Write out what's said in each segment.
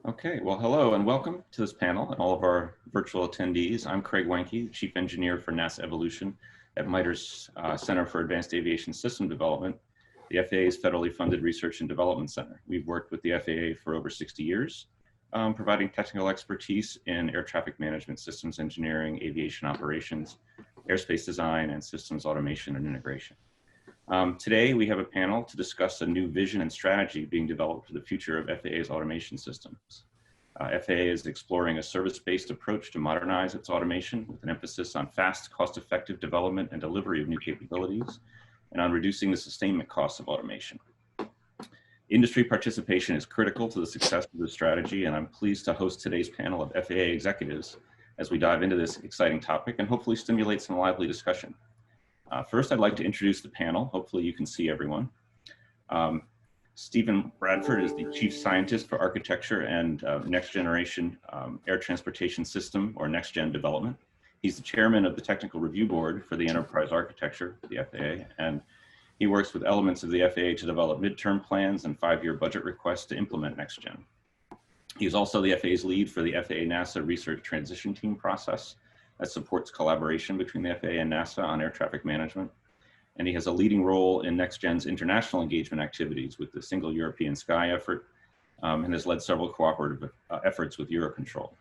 Okay, well, hello and welcome to this panel and all of our virtual attendees. I'm Craig Wenke, Chief Engineer for NASA Evolution at MITRE's Center for Advanced Aviation System Development, the FAA's federally funded research and development center. We've worked with the FAA for over 60 years, providing technical expertise in air traffic management, systems engineering, aviation operations, airspace design, and systems automation and integration. Today, we have a panel to discuss a new vision and strategy being developed for the future of FAA's automation systems. FAA is exploring a service-based approach to modernize its automation with an emphasis on fast, cost-effective development and delivery of new capabilities, and on reducing the sustainment costs of automation. Industry participation is critical to the success of this strategy, and I'm pleased to host today's panel of FAA executives as we dive into this exciting topic and hopefully stimulate some lively discussion. First, I'd like to introduce the panel. Hopefully you can see everyone. Stephen Bradford is the Chief Scientist for Architecture and Next Generation Air Transportation System, or NextGen Development. He's the Chairman of the Technical Review Board for the Enterprise Architecture, the FAA, and he works with elements of the FAA to develop midterm plans and 5-year budget requests to implement NextGen. He's also the FAA's lead for the FAA-NASA Research Transition Team process that supports collaboration between the FAA and NASA on air traffic management. And he has a leading role in NextGen's international engagement activities with the Single European Sky effort, and has led several cooperative efforts with Eurocontrol.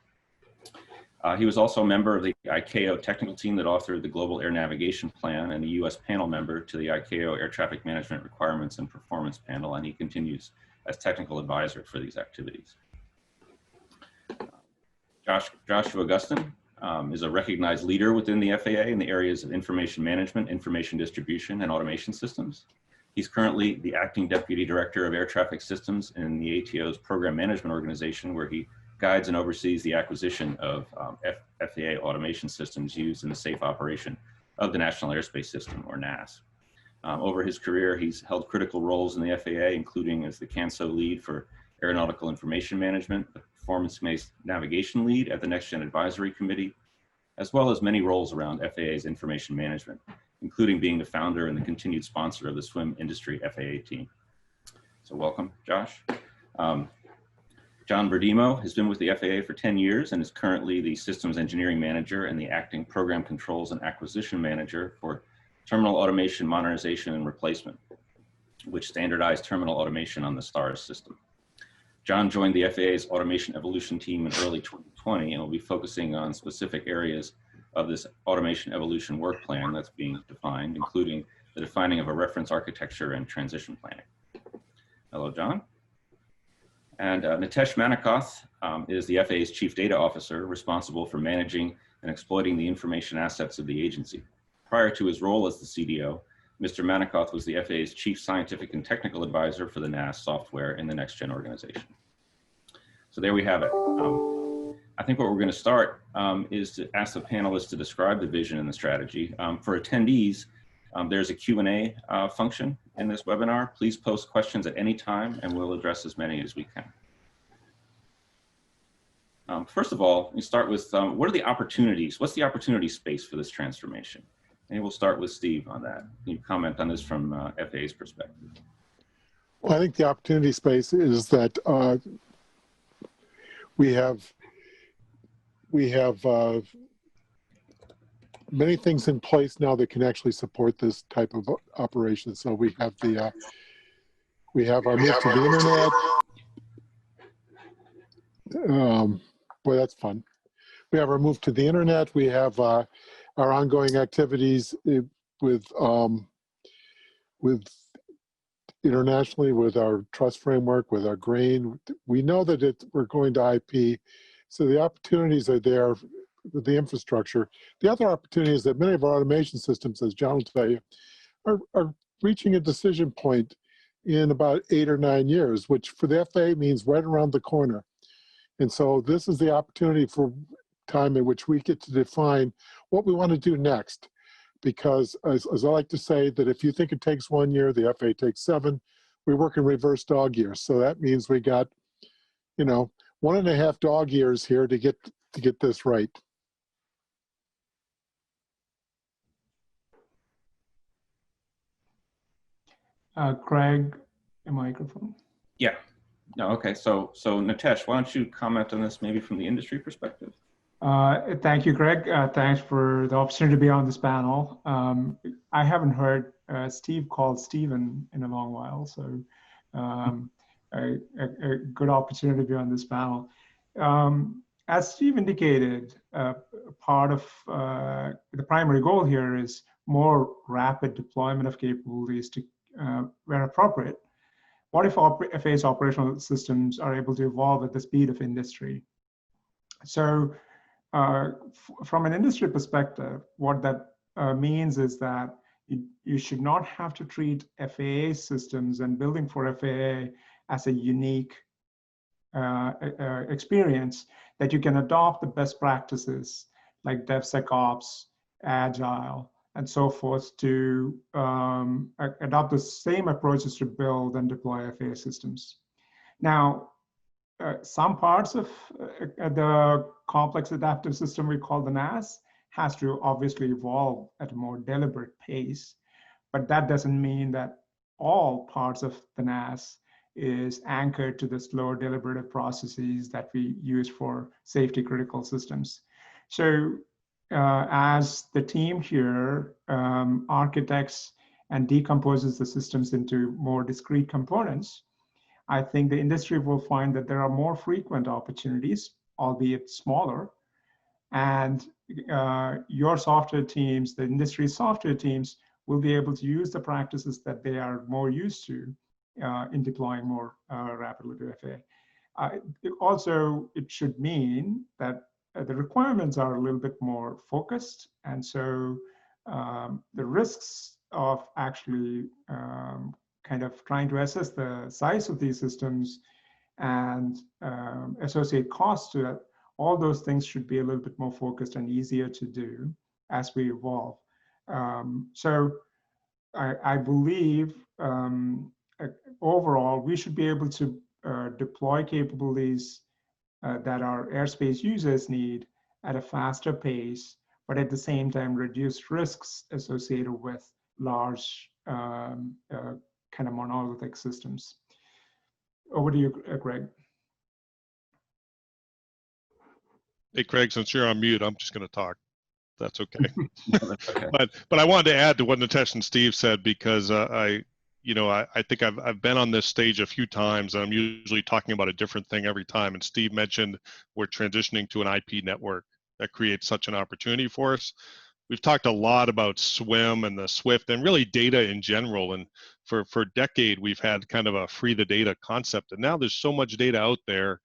He was also a member of the ICAO technical team that authored the Global Air Navigation Plan and a US panel member to the ICAO Air Traffic Management Requirements and Performance Panel, and he continues as technical advisor for these activities. Joshua Gustin is a recognized leader within the FAA in the areas of information management, information distribution, and automation systems. He's currently the acting deputy director of air traffic systems in the ATO's program management organization, where he guides and oversees the acquisition of FAA automation systems used in the safe operation of the National Airspace System, or NAS. Over his career, he's held critical roles in the FAA, including as the CANSO lead for aeronautical information management, performance-based navigation lead at the NextGen Advisory Committee, as well as many roles around FAA's information management, including being the founder and the continued sponsor of the swim industry FAA team. So welcome, Josh. John Berdimo has been with the FAA for 10 years and is currently the systems engineering manager and the acting program controls and acquisition manager for terminal automation, modernization, and replacement, which standardized terminal automation on the STARS system. John joined the FAA's Automation Evolution team in early 2020 and will be focusing on specific areas of this Automation Evolution work plan that's being defined, including the defining of a reference architecture and transition planning. Hello, John. And Nitesh Manikoth is the FAA's Chief Data Officer, responsible for managing and exploiting the information assets of the agency. Prior to his role as the CDO, Mr. Manikoth was the FAA's Chief Scientific and Technical Advisor for the NAS software in the NextGen organization. So there we have it. I think what we're going to start is to ask the panelists to describe the vision and the strategy. For attendees, there's a Q&A function in this webinar. Please post questions at any time and we'll address as many as we can. First of all, we start with what are the opportunities? What's the opportunity space for this transformation? And we'll start with Steve on that. Can you comment on this from FAA's perspective? Well, I think the opportunity space is that we have many things in place now that can actually support this type of operation. So we have the our move to the internet. Boy, that's fun. We have our move to the internet. We have our ongoing activities with internationally, with our trust framework, with our GRAIN. We know that we're going to IP, so the opportunities are there with the infrastructure. The other opportunity is that many of our automation systems, as John will tell you, are reaching a decision point in about 8 or 9 years, which for the FAA means right around the corner. And so this is the opportunity for time in which we get to define what we want to do next. Because as I like to say, that if you think it takes 1 year, the FAA takes 7. We work in reverse dog years. So that means we got, 1.5 dog years here to get this right. Craig, a microphone. Yeah. No, okay. So Nitesh, why don't you comment on this maybe from the industry perspective? Thank you, Greg. Thanks for the opportunity to be on this panel. I haven't heard Steve called Steven in a long while, so a good opportunity to be on this panel. As Steve indicated, part of the primary goal here is more rapid deployment of capabilities to, where appropriate. What if FAA's operational systems are able to evolve at the speed of industry? So from an industry perspective, what that means is that you should not have to treat FAA systems and building for FAA as a unique experience, that you can adopt the best practices like DevSecOps, Agile, and so forth to adopt the same approaches to build and deploy FAA systems. Now, some parts of the complex adaptive system we call the NAS has to obviously evolve at a more deliberate pace, but that doesn't mean that all parts of the NAS is anchored to the slow deliberative processes that we use for safety critical systems. So as the team here architects and decomposes the systems into more discrete components, I think the industry will find that there are more frequent opportunities, albeit smaller, and your software teams, the industry software teams, will be able to use the practices that they are more used to in deploying more rapidly to FAA. Also, it should mean that the requirements are a little bit more focused, and so the risks of actually kind of trying to assess the size of these systems and associate costs to it, all those things should be a little bit more focused and easier to do as we evolve. So I believe overall, we should be able to deploy capabilities that our airspace users need at a faster pace, but at the same time reduce risks associated with large kind of monolithic systems. Over to you, Greg. Hey, Craig, since you're on mute, I'm just going to talk. That's okay. But I wanted to add to what Nitesh and Steve said, because I think I've been on this stage a few times, and I'm usually talking about a different thing every time. And Steve mentioned we're transitioning to an IP network that creates such an opportunity for us. We've talked a lot about SWIM and the SWIFT and really data in general. And for a decade, we've had kind of a free the data concept. And now there's so much data out there.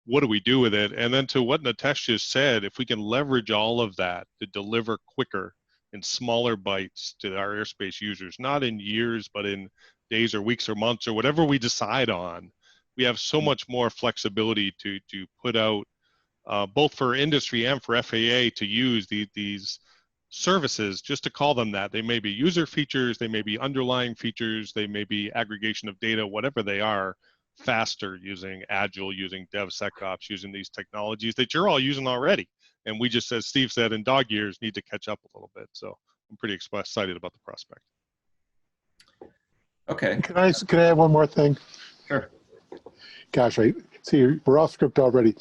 What do we do with it? And then to what Nitesh just said, if we can leverage all of that to deliver quicker in smaller bites to our airspace users, not in years, but in days or weeks or months or whatever we decide on, we have so much more flexibility to put out, both for industry and for FAA to use these services, just to call them that. They may be user features, they may be underlying features, they may be aggregation of data, whatever they are, faster using Agile, using DevSecOps, using these technologies that you're all using already. And we just, as Steve said, in dog years, need to catch up a little bit. So I'm pretty excited about the prospect. Okay. Can I add one more thing? Sure. Gosh, I see we're off script already.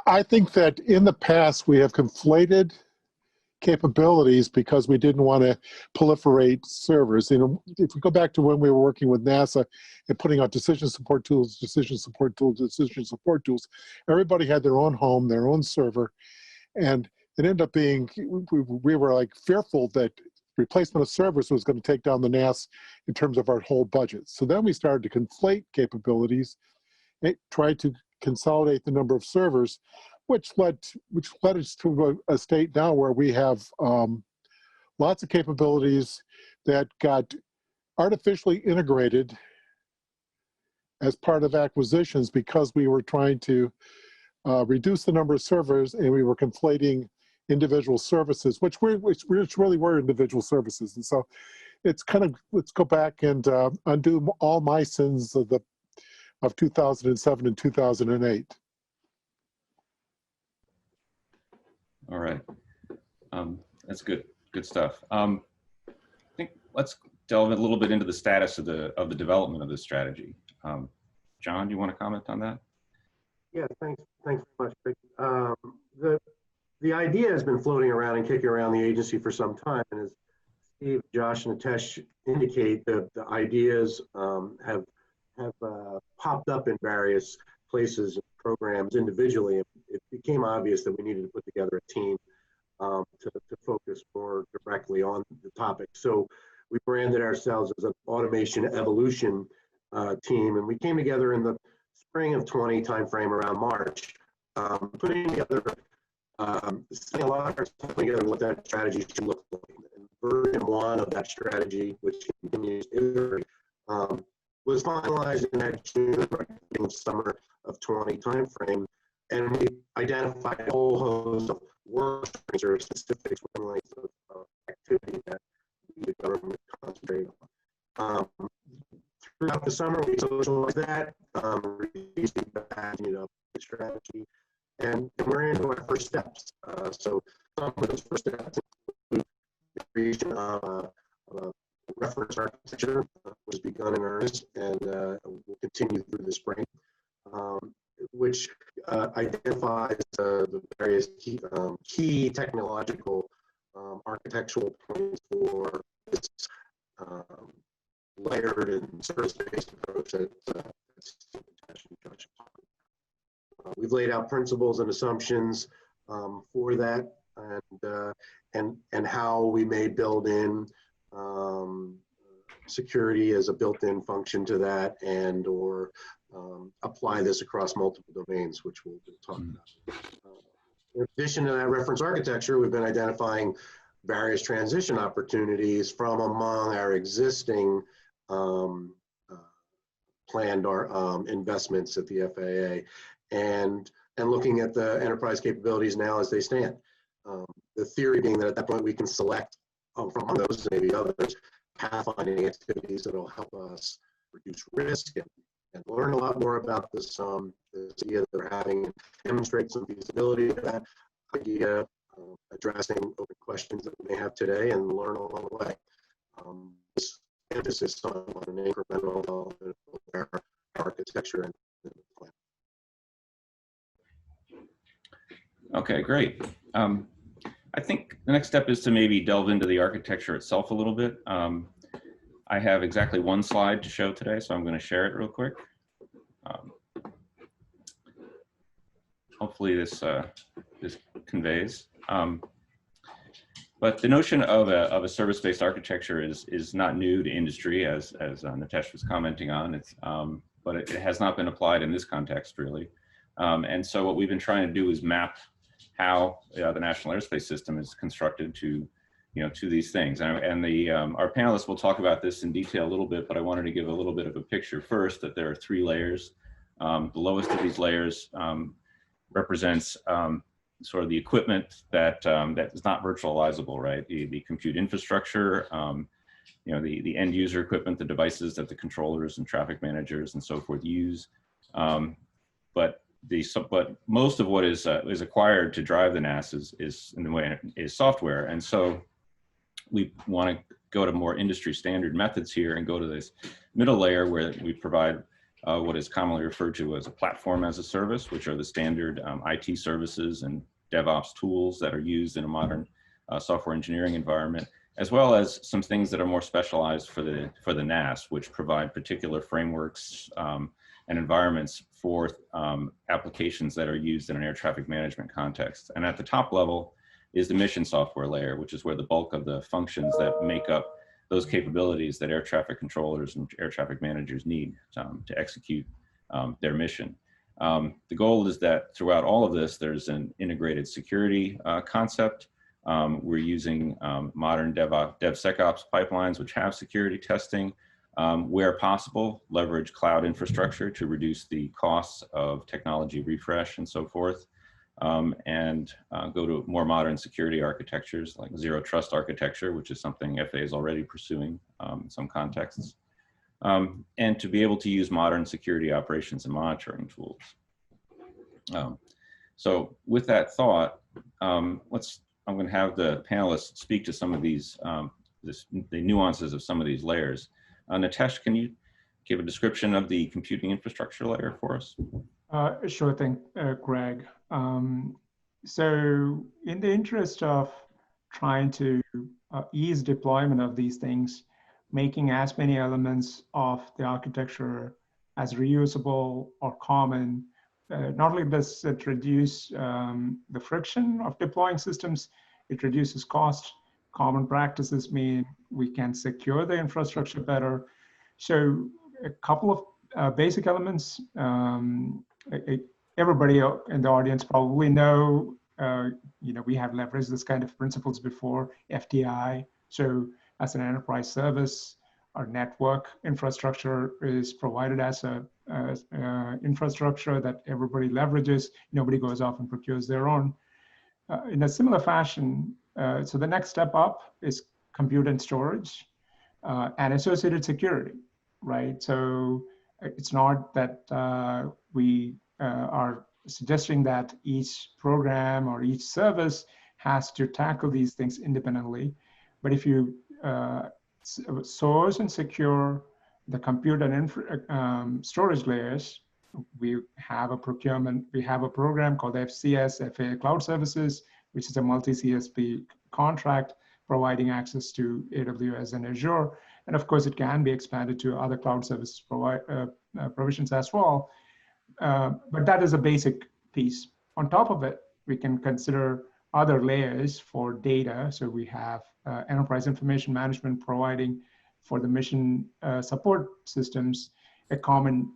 I think that in the past we have conflated capabilities because we didn't want to proliferate servers. You know, if we go back to when we were working with NASA and putting out decision support tools, everybody had their own home, their own server, and it ended up being, we were like fearful that replacement of servers was going to take down the NAS in terms of our whole budget. So then we started to conflate capabilities, tried to consolidate the number of servers, which led us to a state now where we have lots of capabilities that got artificially integrated as part of acquisitions because we were trying to reduce the number of servers, and we were conflating individual services, which really were individual services. And so it's kind of, let's go back and undo all my sins of 2007 and 2008. All right, that's good stuff. I think let's delve a little bit into the status of the development of this strategy. John, do you want to comment on that? Yeah, thanks very much, Rick. The idea has been floating around and kicking around the agency for some time, and as Steve, Josh, and Nitesh indicate, the ideas have popped up in various places and programs individually. It became obvious that we needed to put together a team to focus more directly on the topic. So we branded ourselves as an automation evolution team, and we came together in the spring of 20 timeframe around March, putting together, spending a lot of our time putting together what that strategy should look like. And version 1 of that strategy, which continues to iterate, was finalized in that June, summer of 20 timeframe, and we identified a whole host of work streams or specific swim lanes of activity that the government concentrated on. Throughout the summer, we socialized that, released the strategy, and we're into our first steps. So some of those first steps include the creation of a reference architecture, was begun in earnest, and will continue through the spring, which identifies the various key technological architectural points for this layered and service-based approach that we've laid out principles and assumptions for that, and how we may build in security as a built-in function to that, and or apply this across multiple domains, which we'll talk about. In addition to that reference architecture, we've been identifying various transition opportunities from among our existing planned investments at the FAA, and looking at the enterprise capabilities now as they stand. The theory being that at that point we can select from those, maybe others, pathfinding activities that will help us reduce risk and learn a lot more about this idea that they're having, and demonstrate some feasibility of that idea, addressing open questions that we may have today, and learn along the way. This emphasis on an incremental architecture and plan. Okay, great. I think the next step is to maybe delve into the architecture itself a little bit. I have exactly one slide to show today, so I'm going to share it real quick. Hopefully this conveys. But the notion of a service-based architecture is not new to industry, as Nitesh was commenting on. But it has not been applied in this context, really. And so what we've been trying to do is map how the National Airspace System is constructed to these things. And our panelists will talk about this in detail a little bit, but I wanted to give a little bit of a picture first, that there are 3 layers. The lowest of these layers represents sort of the equipment that is not virtualizable, right? The compute infrastructure, the end user equipment, the devices that the controllers and traffic managers and so forth use. But most of what is acquired to drive the NAS is software, and so we want to go to more industry standard methods here and go to this middle layer where we provide what is commonly referred to as a platform as a service, which are the standard IT services and DevOps tools that are used in a modern software engineering environment, as well as some things that are more specialized for the NAS, which provide particular frameworks and environments for applications that are used in an air traffic management context. And at the top level is the mission software layer, which is where the bulk of the functions that make up those capabilities that air traffic controllers and air traffic managers need to execute their mission. The goal is that throughout all of this, there's an integrated security concept. We're using modern DevSecOps pipelines, which have security testing. Where possible, leverage cloud infrastructure to reduce the costs of technology refresh and so forth. And go to more modern security architectures like zero trust architecture, which is something FAA is already pursuing in some contexts. And to be able to use modern security operations and monitoring tools. So with that thought, I'm going to have the panelists speak to some of these, the nuances of some of these layers. Nitesh, can you give a description of the computing infrastructure layer for us? Sure thing, Greg. So in the interest of trying to ease deployment of these things, making as many elements of the architecture as reusable or common, not only does it reduce the friction of deploying systems, it reduces cost. Common practices mean we can secure the infrastructure better. So a couple of basic elements. Everybody in the audience probably know, we have leveraged this kind of principles before, FDI. So as an enterprise service, our network infrastructure is provided as a infrastructure that everybody leverages. Nobody goes off and procures their own. In a similar fashion, so the next step up is compute and storage and associated security, right? So it's not that we are suggesting that each program or each service has to tackle these things independently. But if you source and secure the compute and storage layers, we have a program called FCS, FAA Cloud Services, which is a multi-CSP contract providing access to AWS and Azure. And of course, it can be expanded to other cloud service provisions as well. But that is a basic piece. On top of it, we can consider other layers for data. So we have enterprise information management providing for the mission support systems a common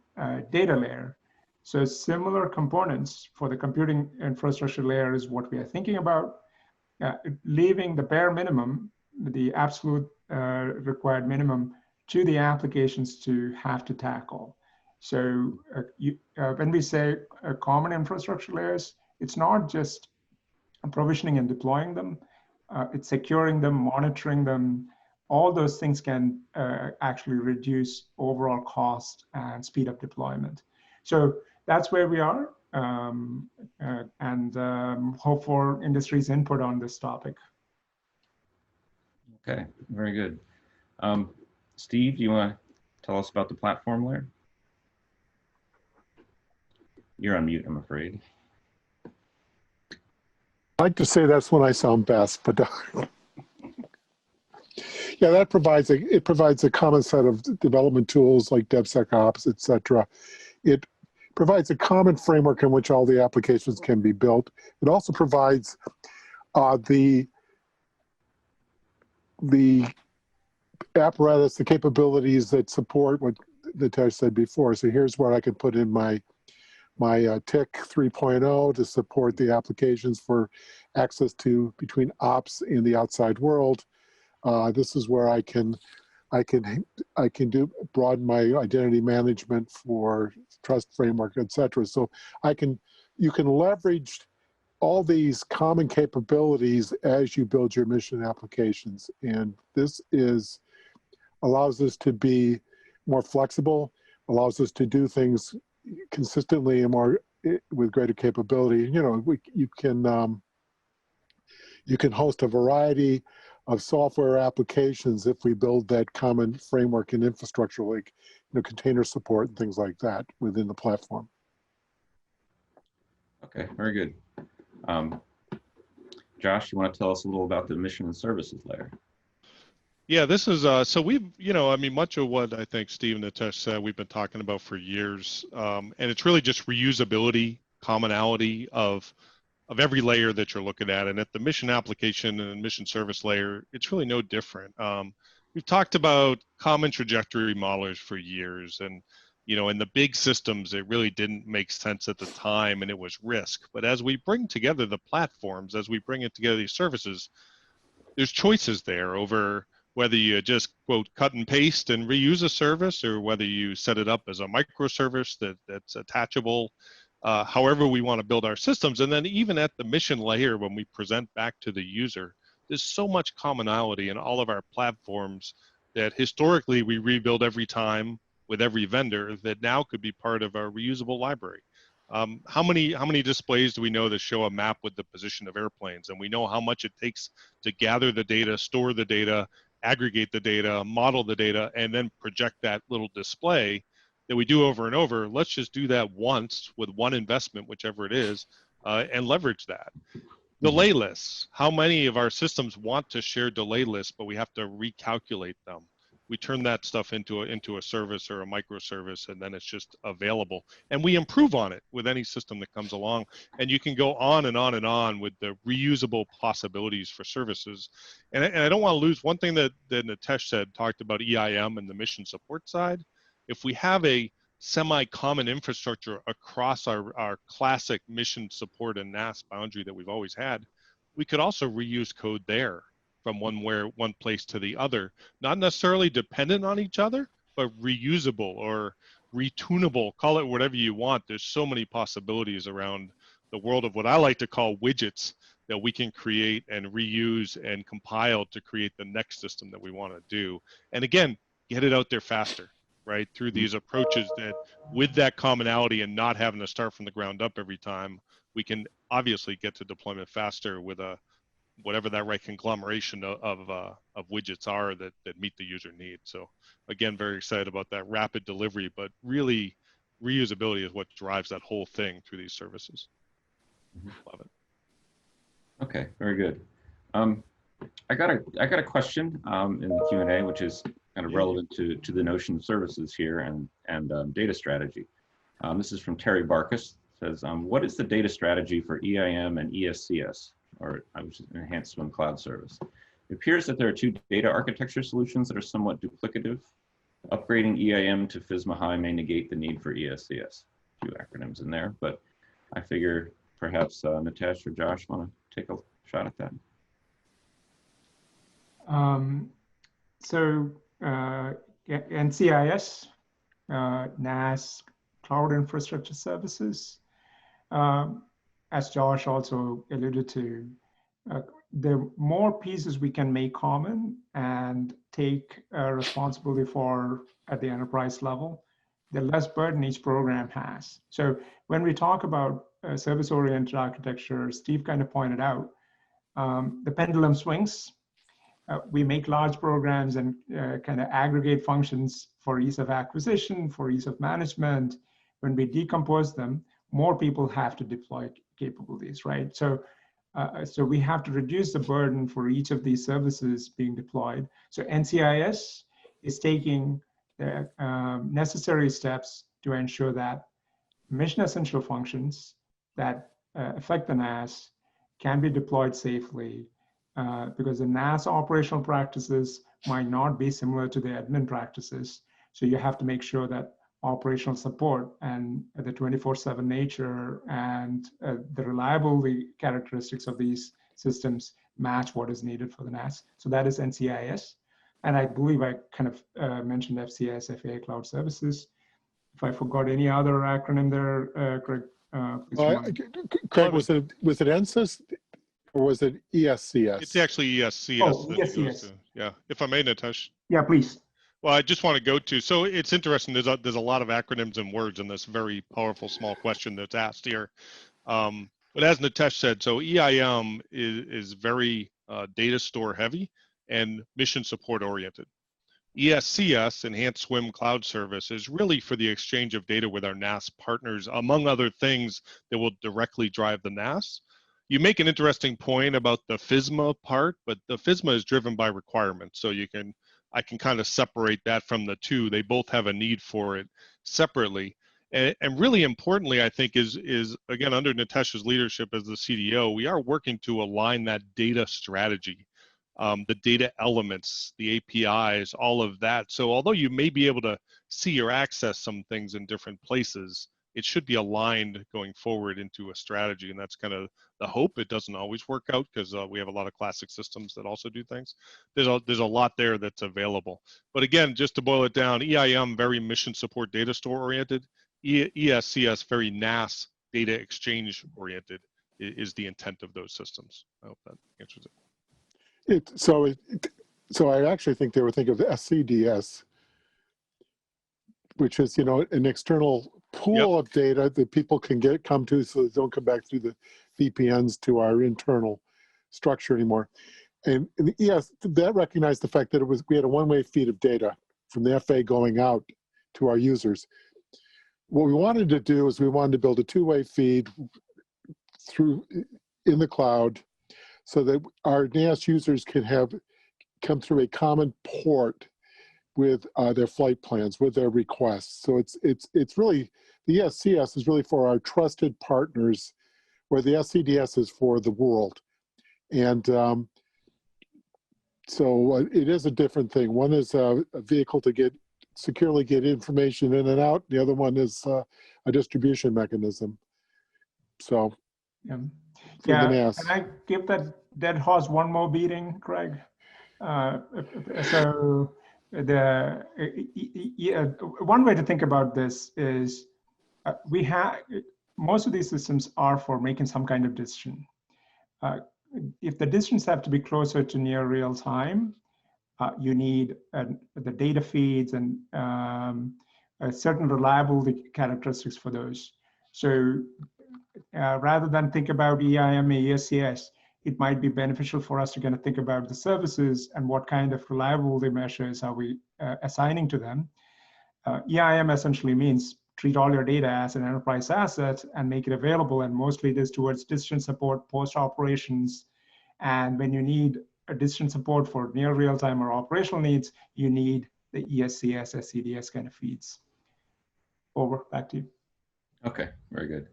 data layer. So similar components for the computing infrastructure layer is what we are thinking about, leaving the bare minimum, the absolute required minimum to the applications to have to tackle. So when we say common infrastructure layers, it's not just provisioning and deploying them, it's securing them, monitoring them. All those things can actually reduce overall cost and speed up deployment. So that's where we are, and hope for industry's input on this topic. Okay, very good. Steve, do you want to tell us about the platform layer? You're on mute, I'm afraid. I like to say that's when I sound best, but yeah, that provides a common set of development tools like DevSecOps, et cetera. It provides a common framework in which all the applications can be built. It also provides the apparatus, the capabilities that support what Nitesh said before. So here's where I can put in my TIC 3.0 to support the applications for access to between ops and the outside world. This is where I can broaden my identity management for trust framework, et cetera. So you can leverage all these common capabilities as you build your mission applications. And this allows us to be more flexible, allows us to do things consistently and with greater capability. You can host a variety of software applications if we build that common framework and infrastructure, like container support and things like that within the platform. Okay, very good. Josh, you want to tell us a little about the mission and services layer? Yeah, this is, so we've, much of what I think Steve and Nitesh said, we've been talking about for years. And it's really just reusability, commonality of every layer that you're looking at. And at the mission application and mission service layer, it's really no different. We've talked about common trajectory modelers for years. And, in the big systems, it really didn't make sense at the time and it was risk. But as we bring together the platforms, as we bring it together these services, there's choices there over whether you just, quote, cut and paste and reuse a service, or whether you set it up as a microservice that's attachable, however we want to build our systems. And then even at the mission layer, when we present back to the user, there's so much commonality in all of our platforms that historically we rebuild every time with every vendor that now could be part of our reusable library. How many displays do we know that show a map with the position of airplanes? And we know how much it takes to gather the data, store the data, aggregate the data, model the data, and then project that little display that we do over and over. Let's just do that once with one investment, whichever it is, and leverage that. Delay lists. How many of our systems want to share delay lists, but we have to recalculate them? We turn that stuff into a service or a microservice, and then it's just available. And we improve on it with any system that comes along. And you can go on and on and on with the reusable possibilities for services. And I don't want to lose one thing that Nitesh said, talked about EIM and the mission support side. If we have a semi-common infrastructure across our classic mission support and NAS boundary that we've always had, we could also reuse code there from one place to the other, not necessarily dependent on each other, but reusable or retunable, call it whatever you want. There's so many possibilities around the world of what I like to call widgets that we can create and reuse and compile to create the next system that we want to do. And again, get it out there faster, right? Through these approaches that with that commonality and not having to start from the ground up every time, we can obviously get to deployment faster with whatever that right conglomeration of widgets are that meet the user need. So again, very excited about that rapid delivery, but really reusability is what drives that whole thing through these services. Love it. Okay, very good. I got a question in the Q&A, which is kind of relevant to the notion of services here and data strategy. This is from Terry Barkus. Says, what is the data strategy for EIM and ESCS, or which is Enhanced Swim Cloud Service? It appears that there are two data architecture solutions that are somewhat duplicative. Upgrading EIM to FSMA High may negate the need for ESCS. A few acronyms in there, but I figure perhaps Nitesh or Josh want to take a shot at that. NCIS, NAS, Cloud Infrastructure Services, as Josh also alluded to, the more pieces we can make common and take responsibility for at the enterprise level, the less burden each program has. So when we talk about service-oriented architecture, Steve kind of pointed out, the pendulum swings. We make large programs and kind of aggregate functions for ease of acquisition, for ease of management. When we decompose them, more people have to deploy capabilities, right? So we have to reduce the burden for each of these services being deployed. So NCIS is taking the necessary steps to ensure that mission essential functions that affect the NAS can be deployed safely, because the NAS operational practices might not be similar to the admin practices. So you have to make sure that operational support and the 24/7 nature and the reliability characteristics of these systems match what is needed for the NAS. So that is NCIS. And I believe I kind of mentioned FCS, FAA Cloud Services. If I forgot any other acronym there, Craig, please. Craig, was it NSYS or was it ESCS? It's actually ESCS. Oh, ESCS. Yeah, if I may, Nitesh. Yeah, please. Well, I just want to go to, so it's interesting, there's a lot of acronyms and words in this very powerful small question that's asked here. But as Nitesh said, so EIM is very data store heavy and mission support oriented. ESCS, Enhanced Swim Cloud Service, is really for the exchange of data with our NAS partners, among other things that will directly drive the NAS. You make an interesting point about the FSMA part, but the FSMA is driven by requirements. So I can kind of separate that from the two. They both have a need for it separately. And really importantly, I think is again, under Nitesh's leadership as the CDO, we are working to align that data strategy, the data elements, the APIs, all of that. So although you may be able to see or access some things in different places, it should be aligned going forward into a strategy. And that's kind of the hope. It doesn't always work out because we have a lot of classic systems that also do things. There's a lot there that's available. But again, just to boil it down, EIM, very mission support data store oriented. ESCS, very NAS data exchange oriented is the intent of those systems. I hope that answers it. So I actually think they were thinking of the SCDS, which is, an external pool of data that people can come to so they don't come back through the VPNs to our internal structure anymore. and yes, that recognized the fact that we had a one-way feed of data from the FAA going out to our users. What we wanted to do is we wanted to build a two-way feed through in the cloud so that our NAS users can come through a common port with their flight plans, with their requests. So it's really, the SCS is really for our trusted partners, where the SCDS is for the world. And so it is a different thing. One is a vehicle to securely get information in and out. The other one is a distribution mechanism. So, Yeah. for the NAS. Can I give that dead horse one more beating, Craig? So one way to think about this is most of these systems are for making some kind of decision. If the decisions have to be closer to near real time, you need the data feeds and certain reliability characteristics for those. So rather than think about EIM and ESCS, it might be beneficial for us to kind of think about the services and what kind of reliability measures are we assigning to them. EIM essentially means treat all your data as an enterprise asset and make it available, and mostly it is towards decision support, post-operations. And when you need a decision support for near real-time or operational needs, you need the ESCS, SCDS kind of feeds. Over, back to you. Okay, very good.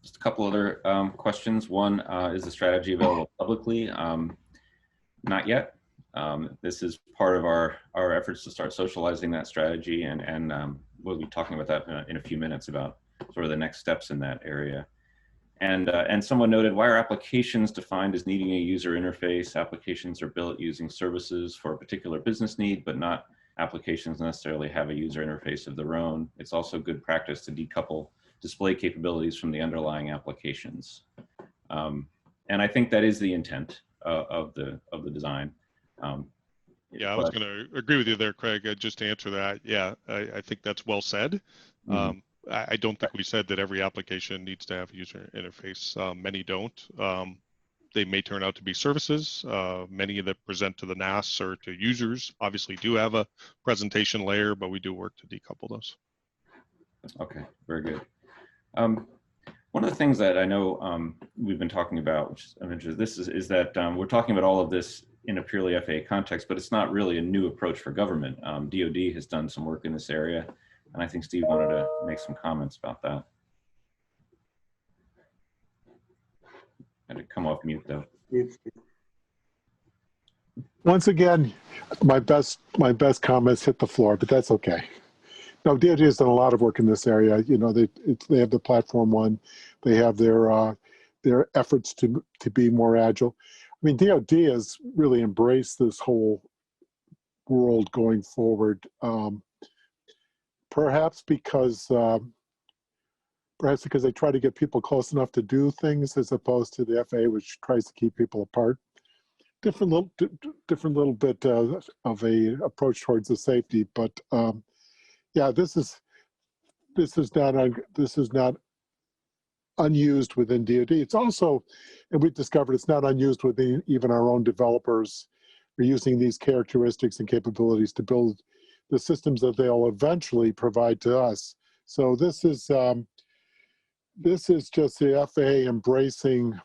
Just a couple other questions. One, is the strategy available publicly? Not yet. This is part of our efforts to start socializing that strategy, and we'll be talking about that in a few minutes about sort of the next steps in that area. And someone noted, why are applications defined as needing a user interface? Applications are built using services for a particular business need, but not applications necessarily have a user interface of their own. It's also good practice to decouple display capabilities from the underlying applications. And I think that is the intent of the design. Yeah, I was going to agree with you there, Craig. Just to answer that, yeah, I think that's well said. Mm-hmm. I don't think we said that every application needs to have a user interface. Many don't. They may turn out to be services. Many that present to the NAS or to users obviously do have a presentation layer, but we do work to decouple those. Okay, very good. One of the things that I know we've been talking about, which I'm interested in, is that we're talking about all of this in a purely FAA context, but it's not really a new approach for government. DoD has done some work in this area, and I think Steve wanted to make some comments about that. I had to come off mute though. Once again, my best comments hit the floor, but that's okay. No, DoD has done a lot of work in this area. You know, they have the Platform One, they have their efforts to be more agile. I mean, DoD has really embraced this whole world going forward. Perhaps because they try to get people close enough to do things, as opposed to the FAA, which tries to keep people apart. Different little bit of a approach towards the safety, but yeah, this is not unused within DoD. It's also, and we've discovered it's not unused within even our own developers. Are using these characteristics and capabilities to build the systems that they'll eventually provide to us. So this is just the FAA embracing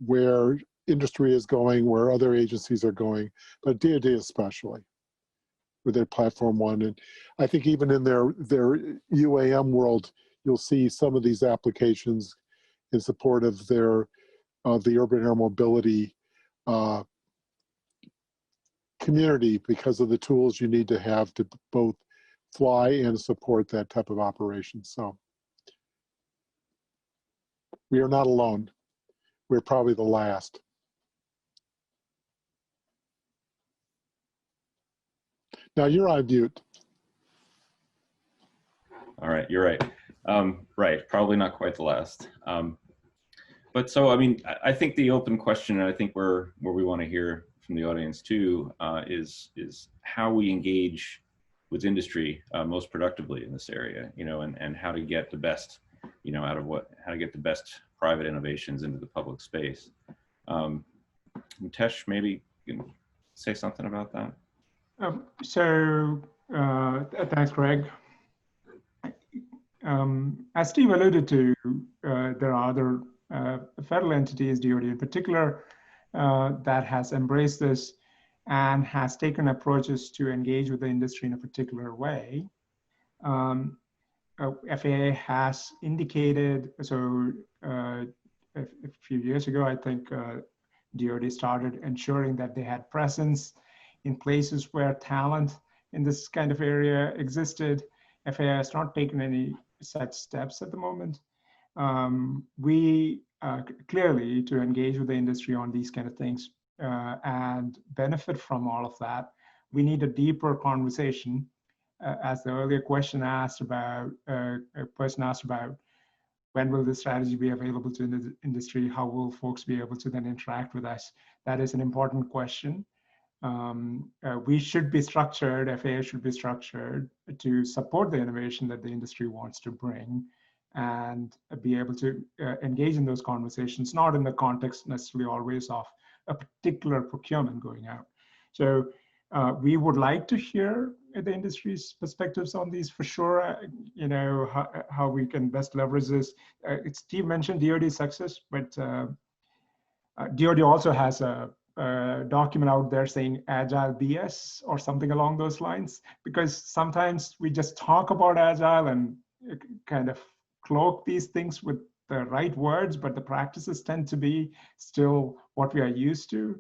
where industry is going, where other agencies are going, but DoD especially with their Platform One. And I think even in their UAM world, you'll see some of these applications in support of the urban air mobility community, because of the tools you need to have to both fly and support that type of operation. So we are not alone. We're probably the last. Now you're on mute. All right, you're right. Right, probably not quite the last. But so, I mean, I think the open question, and I think where we want to hear from the audience too, is how we engage with industry most productively in this area, you know, and how to get the best, you know, how to get the best private innovations into the public space. Tesh, maybe you can say something about that. Thanks, Greg. As Steve alluded to, there are other federal entities, DoD in particular, that has embraced this and has taken approaches to engage with the industry in a particular way. FAA has indicated, so a few years ago, I think DoD started ensuring that they had presence in places where talent in this kind of area existed. FAA has not taken any such steps at the moment. We clearly, to engage with the industry on these kind of things and benefit from all of that, we need a deeper conversation. As the earlier question asked about, a person asked about, when will this strategy be available to the industry? How will folks be able to then interact with us? That is an important question. We should be structured, FAA should be structured to support the innovation that the industry wants to bring and be able to engage in those conversations, not in the context necessarily always of a particular procurement going out. So we would like to hear the industry's perspectives on these for sure, you know, how we can best leverage this. Steve mentioned DoD success, but DoD also has a document out there saying Agile BS or something along those lines, because sometimes we just talk about Agile and kind of cloak these things with the right words, but the practices tend to be still what we are used to.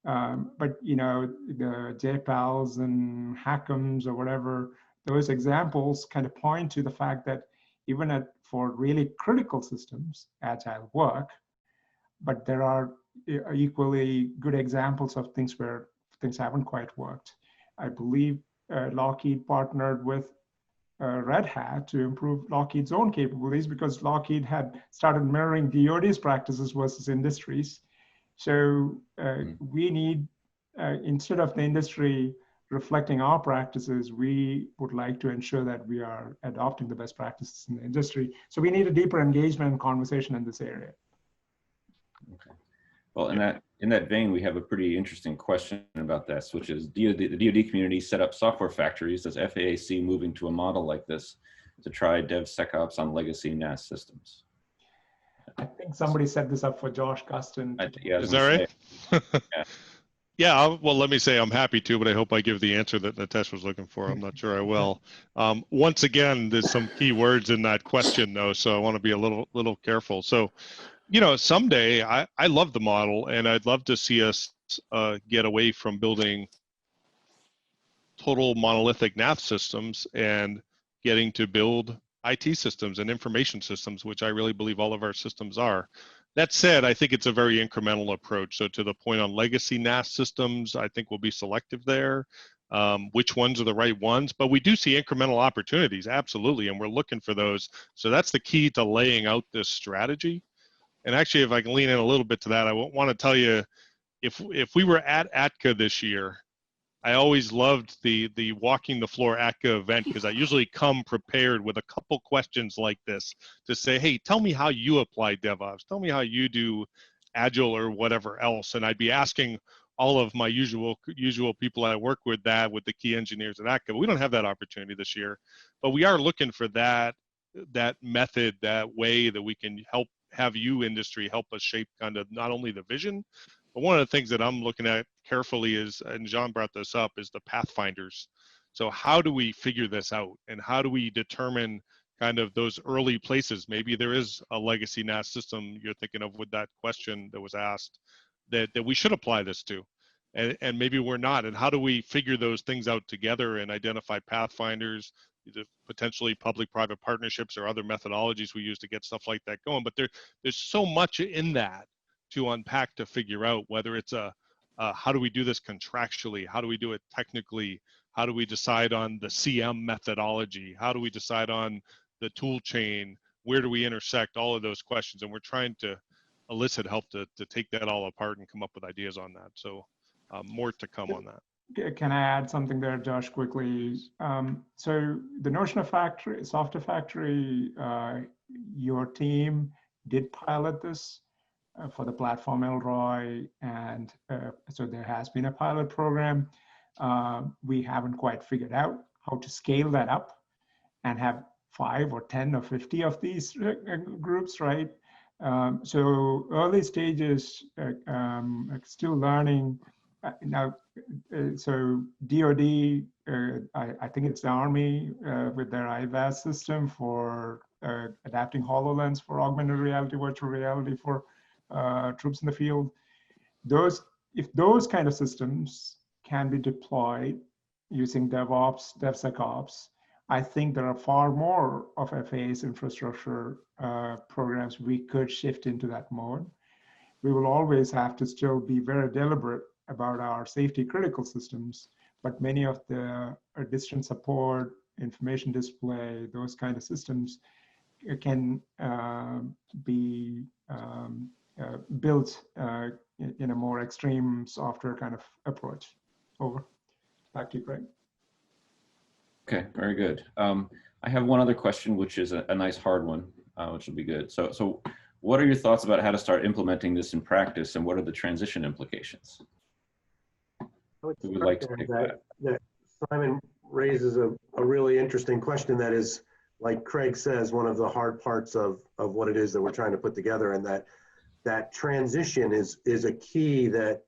But you know, the JPALs and HACMs or whatever, those examples kind of point to the fact that even for really critical systems, Agile work, but there are equally good examples of things where things haven't quite worked. I believe Lockheed partnered with Red Hat to improve Lockheed's own capabilities because Lockheed had started mirroring DoD's practices versus industries. So we need, instead of the industry reflecting our practices, we would like to ensure that we are adopting the best practices in the industry. So we need a deeper engagement and conversation in this area. Okay. Well, in that vein, we have a pretty interesting question about this, which is the DoD community set up software factories. Does FAA see moving to a model like this to try DevSecOps on legacy NAS systems? I think somebody set this up for Josh Gustin. Yeah, is that right? Yeah. Yeah, well, let me say I'm happy to, but I hope I give the answer that Nitesh was looking for. I'm not sure I will. Once again, there's some key words in that question, though, so I want to be a little careful. So, you know, someday I love the model, and I'd love to see us get away from building total monolithic NAS systems and getting to build IT systems and information systems, which I really believe all of our systems are. That said, I think it's a very incremental approach. So to the point on legacy NAS systems, I think we'll be selective there. Which ones are the right ones? But we do see incremental opportunities, absolutely, and we're looking for those. So that's the key to laying out this strategy. And actually, if I can lean in a little bit to that, I want to tell you, if we were at ATCA this year, I always loved the walking the floor ATCA event because I usually come prepared with a couple questions like this to say, hey, tell me how you apply DevOps. Tell me how you do Agile or whatever else. And I'd be asking all of my usual people I work with with the key engineers at ATCA. But we don't have that opportunity this year. But we are looking for that method, that way that we can have you industry help us shape kind of not only the vision, but one of the things that I'm looking at carefully is, and John brought this up, is the pathfinders. So how do we figure this out? And how do we determine kind of those early places? Maybe there is a legacy NAS system you're thinking of with that question that was asked that we should apply this to. And maybe we're not. And how do we figure those things out together and identify pathfinders, either potentially public-private partnerships or other methodologies we use to get stuff like that going? But there's so much in that to unpack to figure out whether it's how do we do this contractually? How do we do it technically? How do we decide on the CM methodology? How do we decide on the tool chain? Where do we intersect? All of those questions. And we're trying to elicit help to take that all apart and come up with ideas on that. So more to come on that. Can I add something there, Josh, quickly? So the notion of software factory, your team did pilot this. for the platform Elroy, and so there has been a pilot program. We haven't quite figured out how to scale that up and have 5 or 10 or 50 of these groups, right? So early stages, still learning. Now, so DoD, I think it's the Army with their IVAS system for adapting HoloLens for augmented reality, virtual reality for troops in the field. If those kind of systems can be deployed using DevOps, DevSecOps, I think there are far more of FAA's infrastructure programs we could shift into that mode. We will always have to still be very deliberate about our safety critical systems, but many of the distant support, information display, those kind of systems can be built in a more extreme software kind of approach. Over. Back to you, Greg. Okay, very good. I have one other question, which is a nice hard one, which will be good. So what are your thoughts about how to start implementing this in practice, and what are the transition implications? Who would like to take that? Simon raises a really interesting question that is, like Craig says, one of the hard parts of what it is that we're trying to put together, and that transition is a key that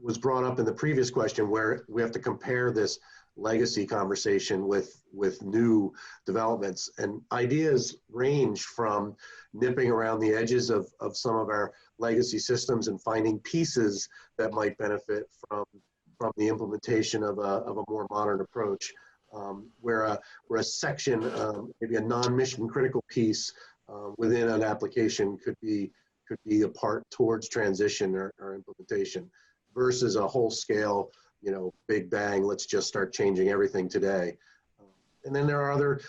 was brought up in the previous question, where we have to compare this legacy conversation with new developments, and ideas range from nipping around the edges of some of our legacy systems and finding pieces that might benefit from the implementation of a more modern approach, where a section, maybe a non-mission critical piece within an application could be a part towards transition or implementation, versus a whole scale, big bang, let's just start changing everything today. And then there are other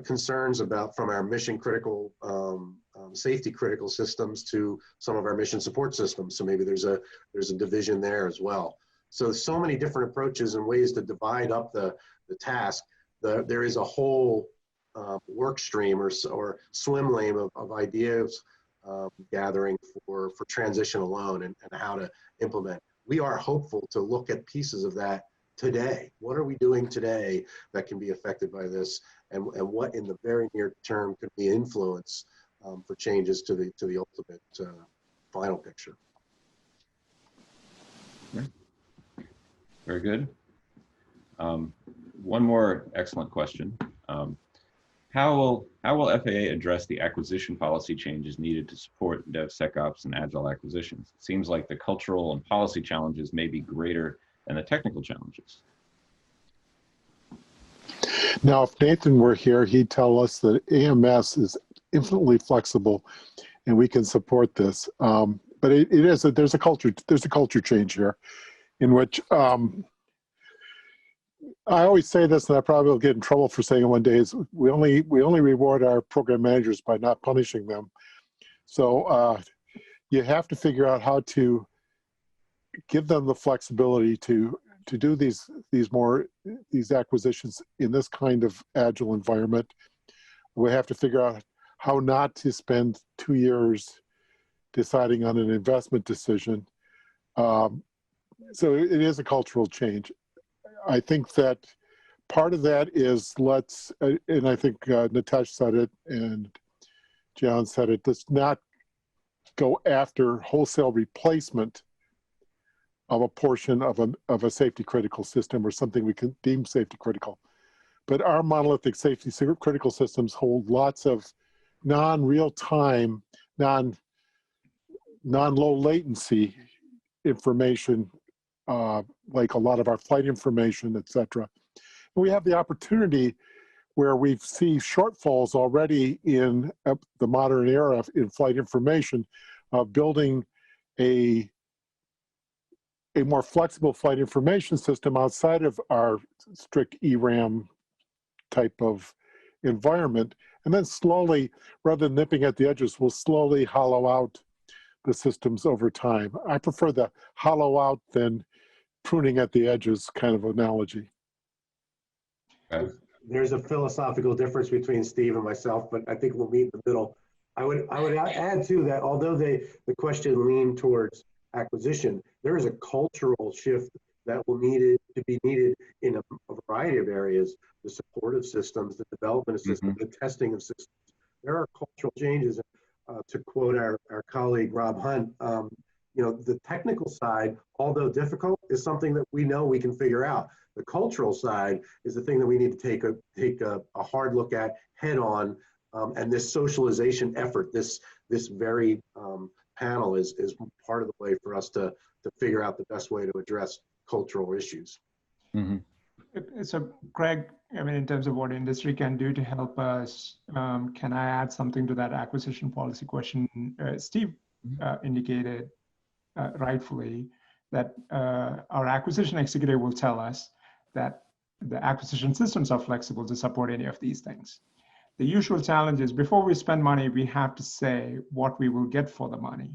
concerns from our mission critical, safety critical systems to some of our mission support systems. So maybe there's a division there as well. So many different approaches and ways to divide up the task. There is a whole work stream or swim lane of ideas gathering for transition alone and how to implement. We are hopeful to look at pieces of that today. What are we doing today that can be affected by this, and what in the very near term could be influence for changes to the ultimate final picture. Very good. One more excellent question. How will FAA address the acquisition policy changes needed to support DevSecOps and Agile acquisitions? It seems like the cultural and policy challenges may be greater than the technical challenges. Now, if Nathan were here, he'd tell us that AMS is infinitely flexible, and we can support this. But there's a culture change here, in which I always say this, and I probably will get in trouble for saying it one day, is we only reward our program managers by not punishing them. So you have to figure out how to give them the flexibility to do these acquisitions in this kind of agile environment. We have to figure out how not to spend 2 years deciding on an investment decision. So it is a cultural change. I think that part of that is and I think Nitesh said it and John said it, let's not go after wholesale replacement of a portion of a safety critical system or something we can deem safety critical. But our monolithic safety critical systems hold lots of non-real time, non-low latency information, like a lot of our flight information, et cetera. And we have the opportunity where we see shortfalls already in the modern era in flight information of building a more flexible flight information system outside of our strict ERAM type of environment. And then slowly, rather than nipping at the edges, we'll slowly hollow out the systems over time. I prefer the hollow out than pruning at the edges kind of analogy. Okay. There's a philosophical difference between Steve and myself, but I think we'll meet in the middle. I would add too that although the question leaned towards acquisition, there is a cultural shift that will be needed in a variety of areas: the support of systems, the development of systems, the testing of systems. There are cultural changes. To quote our colleague Rob Hunt, the technical side, although difficult, is something that we know we can figure out. The cultural side is the thing that we need to take a hard look at head on. And this socialization effort, this very panel is part of the way for us to figure out the best way to address cultural issues. Mm-hmm. So, Craig, I mean, in terms of what industry can do to help us, can I add something to that acquisition policy question? Steve indicated rightfully that our acquisition executive will tell us that the acquisition systems are flexible to support any of these things. The usual challenge is before we spend money, we have to say what we will get for the money.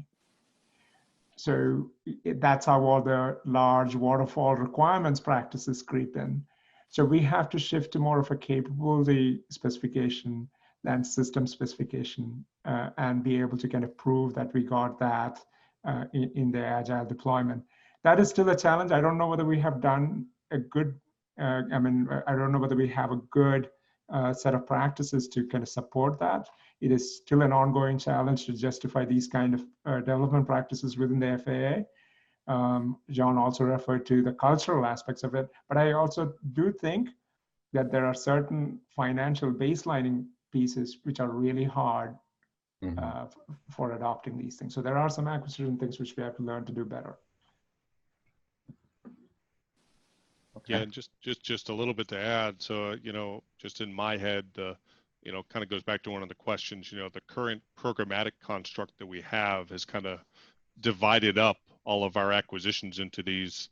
So that's how all the large waterfall requirements practices creep in. So we have to shift to more of a capability specification than system specification and be able to kind of prove that we got that in the agile deployment. That is still a challenge. I don't know whether we have done a good, I don't know whether we have a good set of practices to kind of support that. It is still an ongoing challenge to justify these kind of development practices within the FAA. John also referred to the cultural aspects of it, but I also do think that there are certain financial baselining pieces which are really hard for adopting these things. So there are some acquisition things which we have to learn to do better. Okay. Yeah, and just a little bit to add. So, just in my head, kind of goes back to one of the questions, the current programmatic construct that we have has kind of divided up all of our acquisitions into these,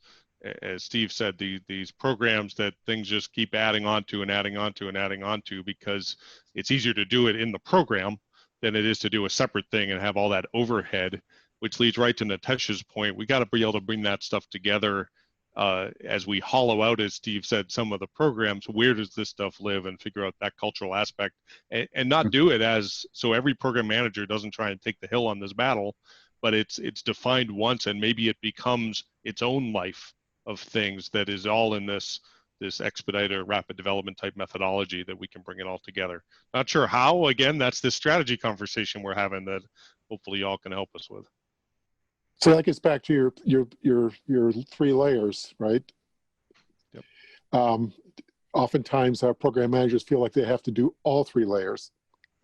as Steve said, these programs that things just keep adding on to and adding on to and adding on to, because it's easier to do it in the program than it is to do a separate thing and have all that overhead, which leads right to Nitesh's point. We got to be able to bring that stuff together as we hollow out, as Steve said, some of the programs. Where does this stuff live, and figure out that cultural aspect, and not do it as so every program manager doesn't try and take the hill on this battle, but it's defined once, and maybe it becomes its own life of things that is all in this expediter rapid development type methodology that we can bring it all together. Not sure how. Again, that's the strategy conversation we're having that hopefully y'all can help us with. So that gets back to your 3 layers, right? Yep. Oftentimes our program managers feel like they have to do all 3 layers.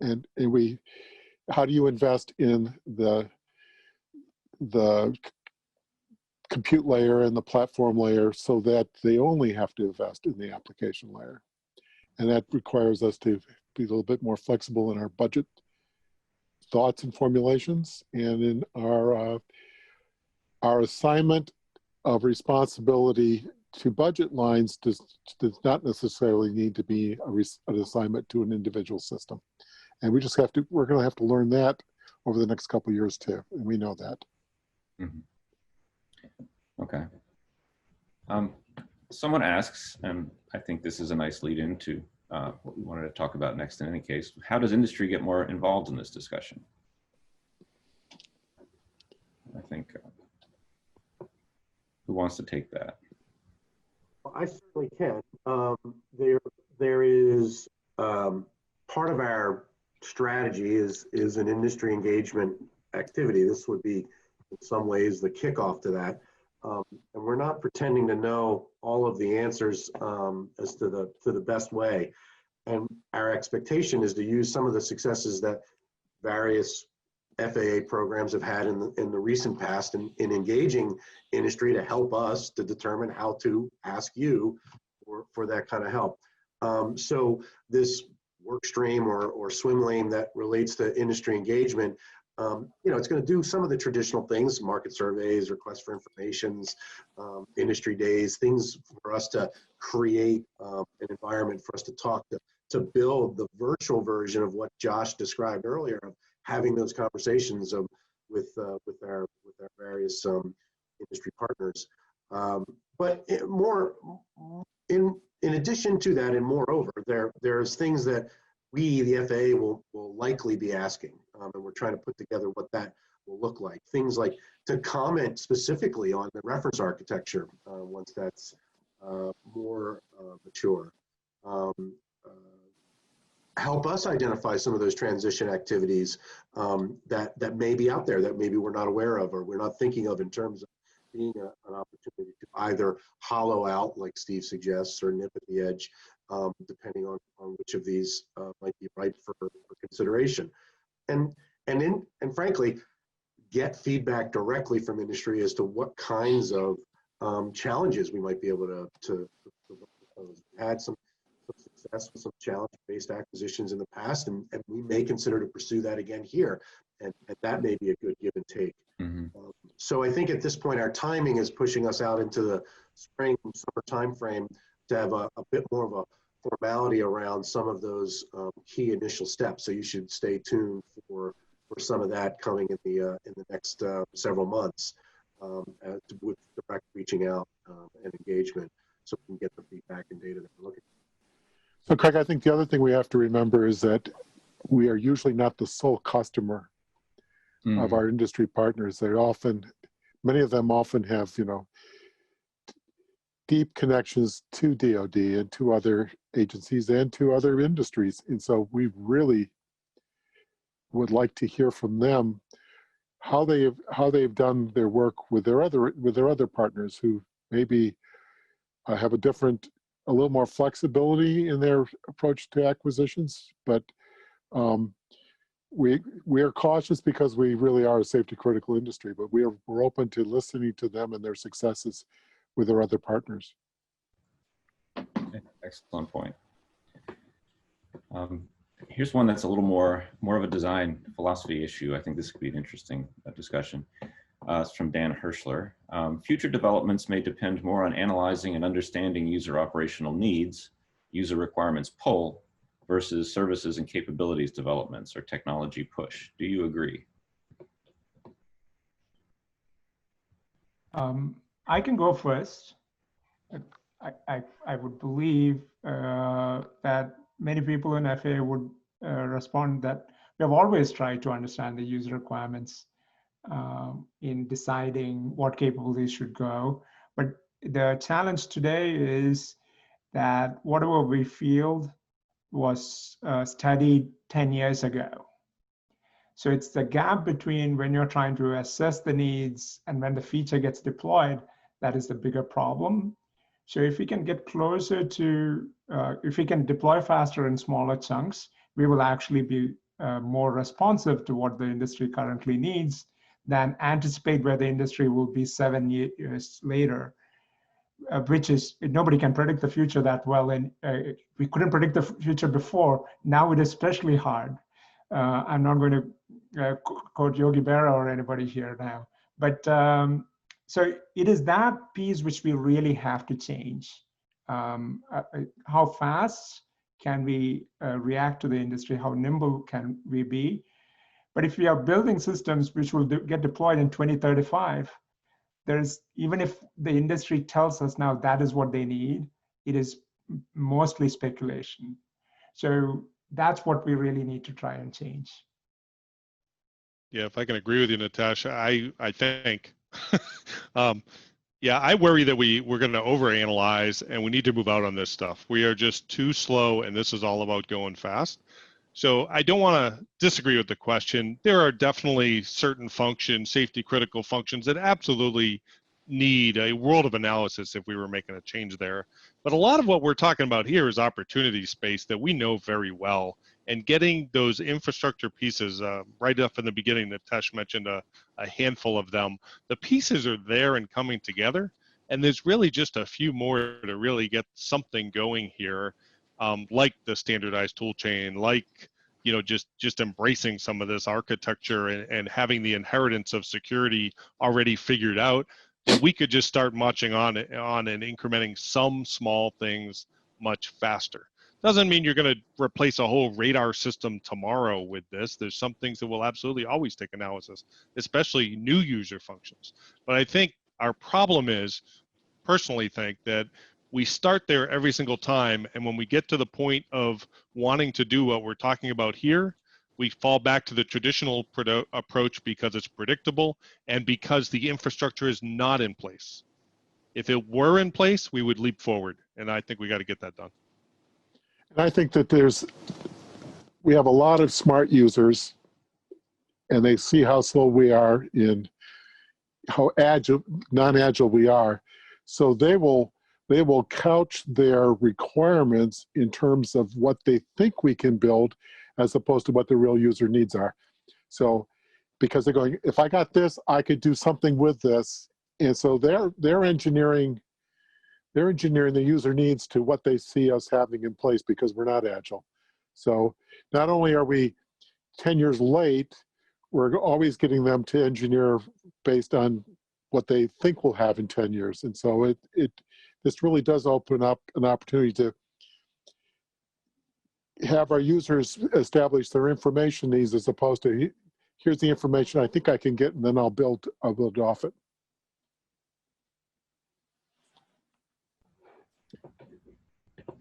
And how do you invest in the compute layer and the platform layer so that they only have to invest in the application layer? And that requires us to be a little bit more flexible in our budget thoughts and formulations, and in our assignment of responsibility to budget lines does not necessarily need to be an assignment to an individual system. And we're going to have to learn that over the next couple of years too, and we know that. Okay. Someone asks, and I think this is a nice lead into what we wanted to talk about next in any case, how does industry get more involved in this discussion? I think, who wants to take that? Well, I certainly can. There is part of our strategy is an industry engagement activity. This would be in some ways the kickoff to that. And we're not pretending to know all of the answers as to the best way. And our expectation is to use some of the successes that various FAA programs have had in the recent past in engaging industry to help us to determine how to ask you for that kind of help. So this work stream or swim lane that relates to industry engagement, it's going to do some of the traditional things: market surveys, requests for informations, industry days, things for us to create an environment for us to talk to build the virtual version of what Josh described earlier, of having those conversations with our various industry partners. But in addition to that, and moreover, there's things that we, the FAA, will likely be asking. and we're trying to put together what that will look like. Things like to comment specifically on the reference architecture once that's more mature. Help us identify some of those transition activities that may be out there that maybe we're not aware of or we're not thinking of in terms of being an opportunity to either hollow out, like Steve suggests, or nip at the edge, depending on which of these might be ripe for consideration. And frankly, get feedback directly from industry as to what kinds of challenges we might be able to propose. We had some success with some challenge-based acquisitions in the past, and we may consider to pursue that again here, and that may be a good give and take. Mm-hmm. So I think at this point, our timing is pushing us out into the spring, summer timeframe to have a bit more of a formality around some of those key initial steps. So you should stay tuned for some of that coming in the next several months with direct reaching out and engagement, so we can get the feedback and data that we're looking for. So Craig, I think the other thing we have to remember is that we are usually not the sole customer of our industry partners. Many of them often have, deep connections to DoD and to other agencies and to other industries. And so we really would like to hear from them how they've done their work with their other partners who maybe have a little more flexibility in their approach to acquisitions, but we are cautious because we really are a safety critical industry, but we're open to listening to them and their successes with their other partners. Okay, excellent point. Here's one that's a little more of a design philosophy issue. I think this could be an interesting discussion. It's from Dan Hirschler. Future developments may depend more on analyzing and understanding user operational needs, user requirements pull, versus services and capabilities developments or technology push. Do you agree? I can go first. I would believe that many people in FAA would respond that we have always tried to understand the user requirements in deciding what capabilities should go. But the challenge today is that whatever we field was studied 10 years ago. So it's the gap between when you're trying to assess the needs and when the feature gets deployed that is the bigger problem. So if we can get closer to, if we can deploy faster in smaller chunks, we will actually be more responsive to what the industry currently needs than anticipate where the industry will be 7 years later. Which is, nobody can predict the future that well, and we couldn't predict the future before. Now it is especially hard. I'm not going to quote Yogi Berra or anybody here now, but so it is that piece which we really have to change. How fast can we react to the industry? How nimble can we be? But if we are building systems which will get deployed in 2035, even if the industry tells us now that is what they need, it is mostly speculation. So that's what we really need to try and change. Yeah, if I can agree with you, Natasha, I think, yeah, I worry that we're going to overanalyze and we need to move out on this stuff. We are just too slow, and this is all about going fast. So I don't want to disagree with the question. There are definitely certain functions, safety critical functions, that absolutely need a world of analysis if we were making a change there. But a lot of what we're talking about here is opportunity space that we know very well. And getting those infrastructure pieces right up in the beginning, Nitesh mentioned a handful of them. The pieces are there and coming together. And there's really just a few more to really get something going here. Like the standardized tool chain, like just embracing some of this architecture and having the inheritance of security already figured out, that we could just start marching on and incrementing some small things much faster. Doesn't mean you're going to replace a whole radar system tomorrow with this. There's some things that will absolutely always take analysis, especially new user functions. But I think our problem is, personally think that we start there every single time, and when we get to the point of wanting to do what we're talking about here, we fall back to the traditional approach because it's predictable and because the infrastructure is not in place. If it were in place, we would leap forward. And I think we got to get that done. And I think that we have a lot of smart users, and they see how slow we are in how non-agile we are. So they will couch their requirements in terms of what they think we can build as opposed to what the real user needs are. So because they're going, if I got this, I could do something with this. And so they're engineering the user needs to what they see us having in place because we're not agile. So not only are we 10 years late, we're always getting them to engineer based on what they think we'll have in 10 years. And so this really does open up an opportunity to have our users establish their information needs as opposed to here's the information I think I can get and then I'll build off it.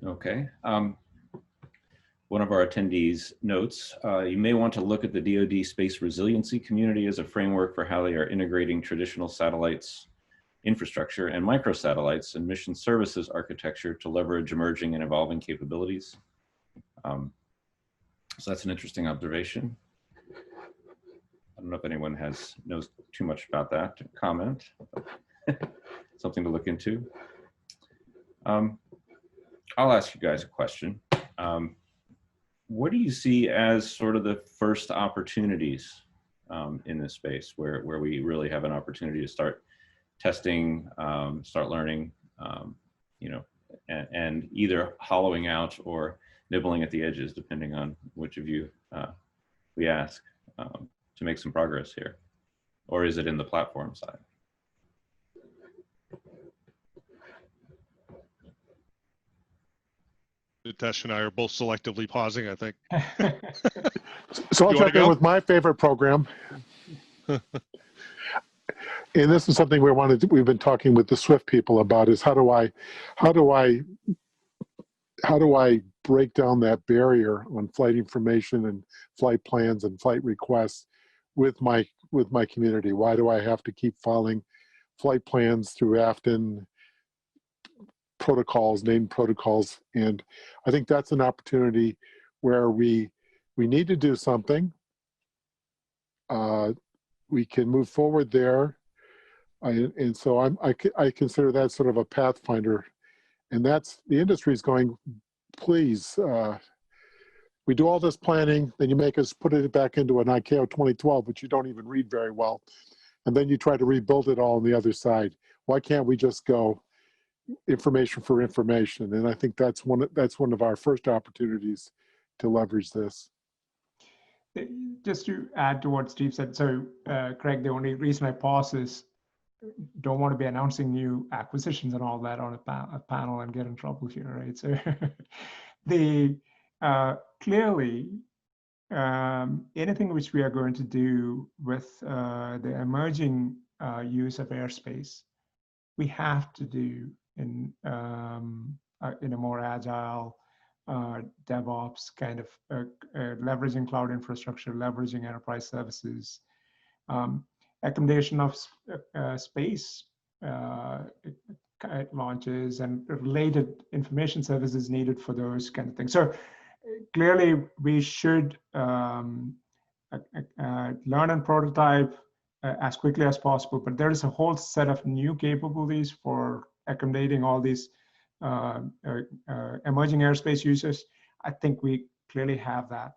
Okay. One of our attendees notes, you may want to look at the DoD space resiliency community as a framework for how they are integrating traditional satellites infrastructure and microsatellites and mission services architecture to leverage emerging and evolving capabilities. So that's an interesting observation. I don't know if anyone knows too much about that to comment, but something to look into. I'll ask you guys a question. What do you see as sort of the first opportunities in this space where we really have an opportunity to start testing, start learning, you know, and either hollowing out or nibbling at the edges, depending on which of you we ask, to make some progress here? Or is it in the platform side? Nitesh and I are both selectively pausing, I think. So I'll jump in with my favorite program. And this is something we've been talking with the Swift people about, is how do I break down that barrier on flight information and flight plans and flight requests with my community? Why do I have to keep filing flight plans through Afton protocols, named protocols? And I think that's an opportunity where we need to do something. We can move forward there. And so I consider that sort of a pathfinder. And that's, the industry is going, please, we do all this planning, then you make us put it back into an ICAO 2012, which you don't even read very well. And then you try to rebuild it all on the other side. Why can't we just go information for information? And I think that's one of our first opportunities to leverage this. Just to add to what Steve said, so Craig, the only reason I pause is don't want to be announcing new acquisitions and all that on a panel and get in trouble here, right? So clearly, anything which we are going to do with the emerging use of airspace, we have to do in a more agile, DevOps kind of leveraging cloud infrastructure, leveraging enterprise services, accommodation of space launches and related information services needed for those kind of things. So clearly we should learn and prototype as quickly as possible, but there is a whole set of new capabilities for accommodating all these emerging airspace users. I think we clearly have that.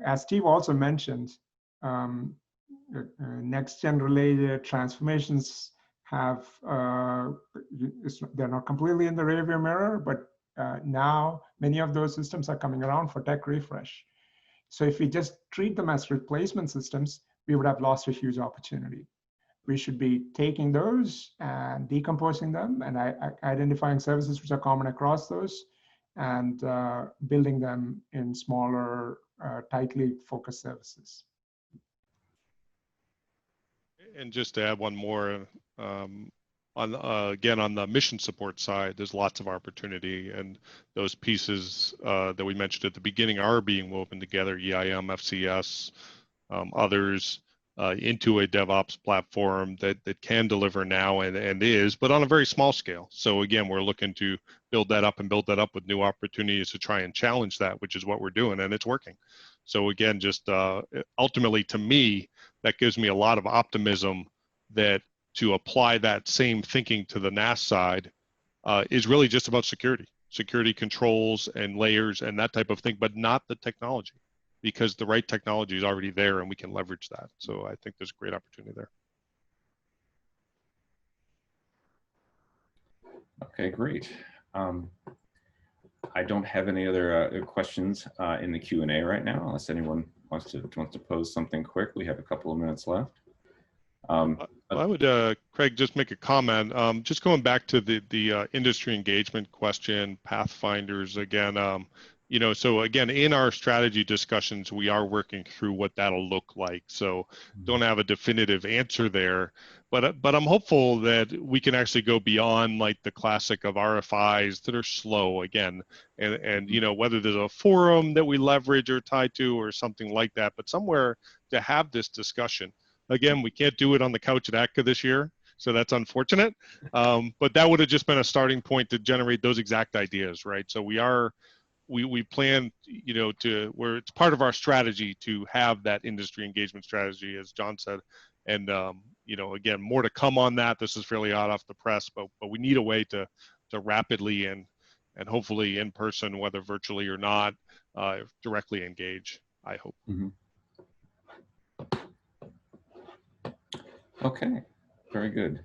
As Steve also mentioned, next-gen related transformations have, they're not completely in the rearview mirror, but now many of those systems are coming around for tech refresh. So if we just treat them as replacement systems, we would have lost a huge opportunity. We should be taking those and decomposing them and identifying services which are common across those and building them in smaller, tightly focused services. And just to add one more, on again, on the mission support side, there's lots of opportunity, and those pieces that we mentioned at the beginning are being woven together, EIM, FCS, others, into a DevOps platform that can deliver now and is, but on a very small scale. So again, we're looking to build that up with new opportunities to try and challenge that, which is what we're doing, and it's working. So again, just ultimately to me, that gives me a lot of optimism that to apply that same thinking to the NAS side is really just about security controls and layers and that type of thing, but not the technology, because the right technology is already there and we can leverage that. So I think there's a great opportunity there. Okay, great. I don't have any other questions in the Q&A right now, unless anyone wants to pose something quick. We have a couple of minutes left. I would, Craig, just make a comment. Just going back to the industry engagement question, Pathfinders again. You know, so again, in our strategy discussions, we are working through what that'll look like. So don't have a definitive answer there, but I'm hopeful that we can actually go beyond like the classic of RFIs that are slow again, and you know, whether there's a forum that we leverage or tie to or something like that, but somewhere to have this discussion. Again, we can't do it on the couch at ACCA this year, so that's unfortunate. But that would have just been a starting point to generate those exact ideas, right? So we plan, you know, where it's part of our strategy to have that industry engagement strategy, as John said, and you know, again, more to come on that. This is fairly hot off the press, but we need a way to rapidly and hopefully in person, whether virtually or not, directly engage, I hope. Mm-hmm. Okay, very good.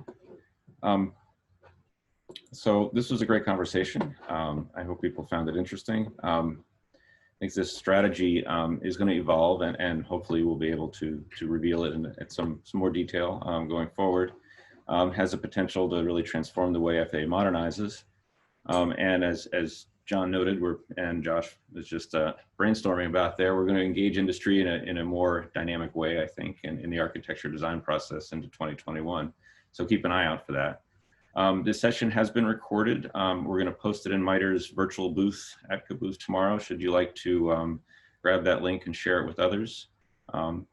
So this was a great conversation. I hope people found it interesting. I think this strategy is going to evolve, and hopefully we'll be able to reveal it in some more detail going forward. Has the potential to really transform the way FAA modernizes. And as John noted, and Josh was just brainstorming about there, we're going to engage industry in a more dynamic way, I think, in the architecture design process into 2021. So keep an eye out for that. This session has been recorded. We're going to post it in MITRE's virtual booth at Caboose tomorrow. Should you like to grab that link and share it with others. Our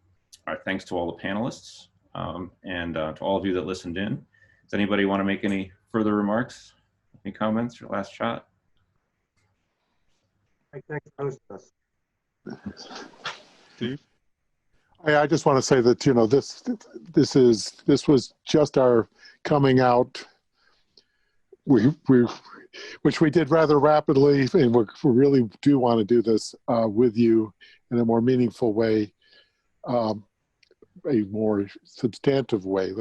thanks to all the panelists and to all of you that listened in. Does anybody want to make any further remarks? Any comments or last shot? Thanks for hosting us. Steve? I just want to say that, you know, this was just our coming out. Which we did rather rapidly, and we really do want to do this with you in a more meaningful way, a more substantive way.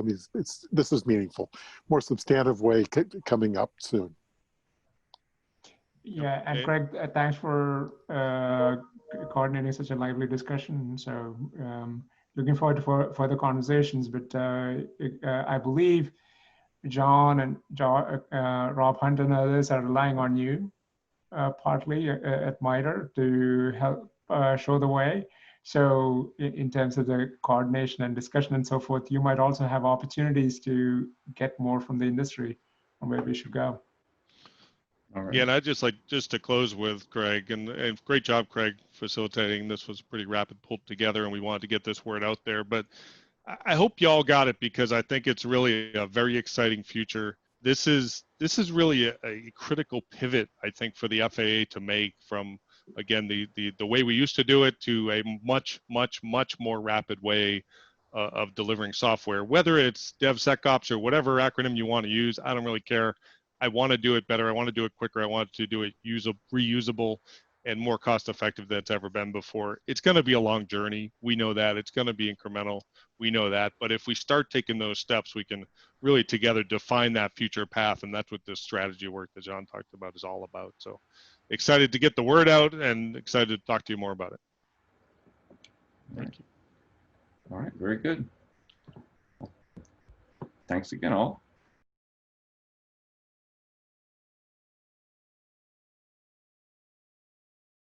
This is meaningful, more substantive way coming up soon. Yeah, and Craig, thanks for coordinating such a lively discussion. So looking forward to further conversations, but I believe John and Rob Hunt and others are relying on you partly at MITRE to help show the way. So in terms of the coordination and discussion and so forth, you might also have opportunities to get more from the industry on where we should go. All right. Yeah, and I'd just like to close with Craig, and great job, Craig, facilitating. This was pretty rapid pulled together, and we wanted to get this word out there. But I hope y'all got it, because I think it's really a very exciting future. This is really a critical pivot, I think, for the FAA to make from, again, the way we used to do it to a much more rapid way of delivering software. Whether it's DevSecOps or whatever acronym you want to use, I don't really care. I want to do it better. I want to do it quicker. I want to do it reusable and more cost effective than it's ever been before. It's going to be a long journey. We know that. It's going to be incremental. We know that. But if we start taking those steps, we can really together define that future path. And that's what this strategy work that John talked about is all about. So excited to get the word out and excited to talk to you more about it. Thank you. All right, very good. Thanks again, all.